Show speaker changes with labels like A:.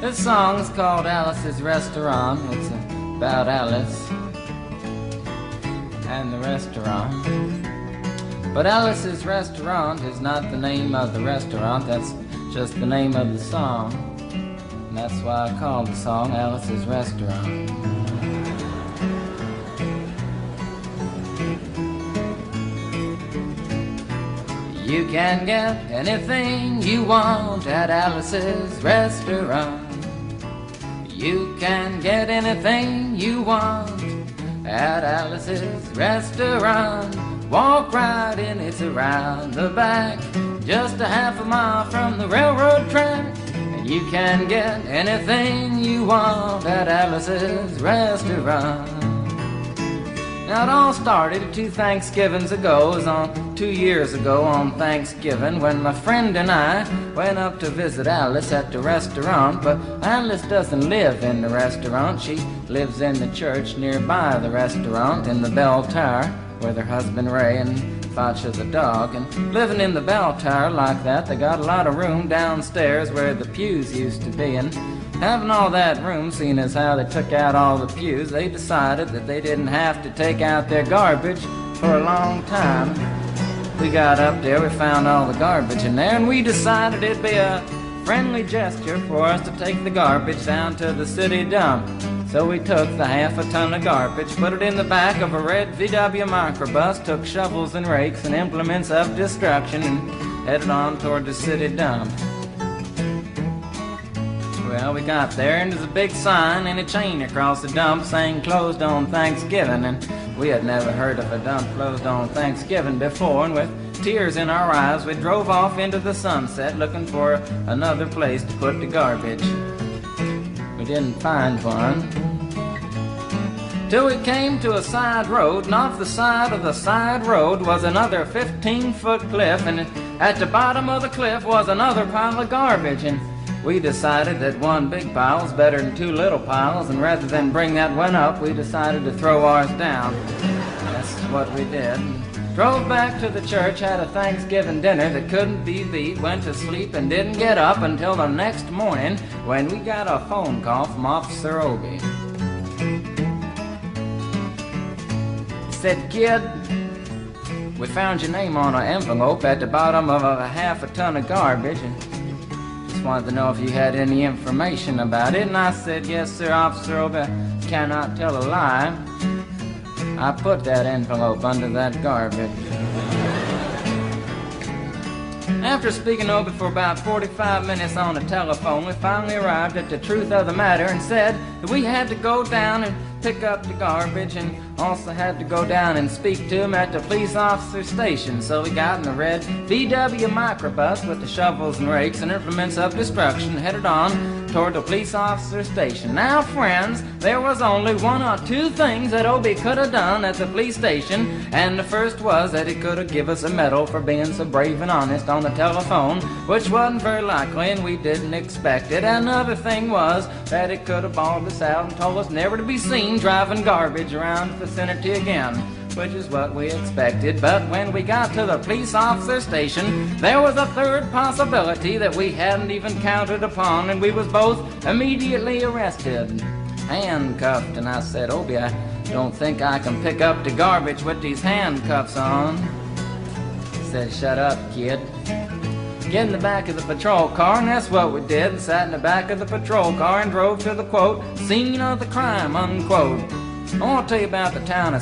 A: This song is called Alice's Restaurant. It's about Alice and the restaurant. But Alice's Restaurant is not the name of the restaurant, that's just the name of the song. And that's why I called the song Alice's Restaurant. You can get anything you want at Alice's Restaurant. You can get anything you want at Alice's Restaurant. Walk right in, it's around the back, just a half a mile from the railroad track. And you can get anything you want at Alice's Restaurant. Now it all started 2 Thanksgivings ago. It was on 2 years ago on Thanksgiving when my friend and I went up to visit Alice at the restaurant. But Alice doesn't live in the restaurant. She lives in the church nearby the restaurant in the bell tower with her husband Ray and Facha the dog. And living in the bell tower like that, they got a lot of room downstairs where the pews used to be. And having all that room, seeing as how they took out all the pews, they decided that they didn't have to take out their garbage for a long time. We got up there, we found all the garbage in there, and we decided it'd be a friendly gesture for us to take the garbage down to the city dump. So we took the half a ton of garbage, put it in the back of a red VW microbus, took shovels and rakes and implements of destruction, and headed on toward the city dump. Well, we got there, and there's a big sign and a chain across the dump saying closed on Thanksgiving, and we had never heard of a dump closed on Thanksgiving before, and with tears in our eyes we drove off into the sunset looking for another place to put the garbage. We didn't find one till we came to a side road, and off the side of the side road was another 15-foot cliff, and at the bottom of the cliff was another pile of garbage. And we decided that one big pile was better than 2 little piles, and rather than bring that one up, we decided to throw ours down. That's what we did. Drove back to the church, had a Thanksgiving dinner that couldn't be beat, went to sleep and didn't get up until the next morning when we got a phone call from Officer Obi. He said, "Kid, we found your name on an envelope at the bottom of a half a ton of garbage, and wanted to know if you had any information about it." And I said, "Yes, sir, Officer Obi, I cannot tell a lie. I put that envelope under that garbage." After speaking to Obi for about 45 minutes on the telephone, we finally arrived at the truth of the matter and said that we had to go down and pick up the garbage, and also had to go down and speak to him at the police officer station. So we got in the red VW microbus with the shovels and rakes and implements of destruction, headed on toward the police officer station. Now, friends, there was only 1 or 2 things that Obi could have done at the police station, and the first was that he could have given us a medal for being so brave and honest on the telephone, which wasn't very likely and we didn't expect it. Another thing was that he could have bawled us out and told us never to be seen driving garbage around the vicinity again, which is what we expected. But when we got to the police officer station, there was a third possibility that we hadn't even counted upon, and we was both immediately arrested, handcuffed. And I said, "Obi, I don't think I can pick up the garbage with these handcuffs on." He said, "Shut up, kid. Get in the back of the patrol car," and that's what we did, and sat in the back of the patrol car and drove to the, quote, "scene of the crime," unquote. I want to tell you about the town of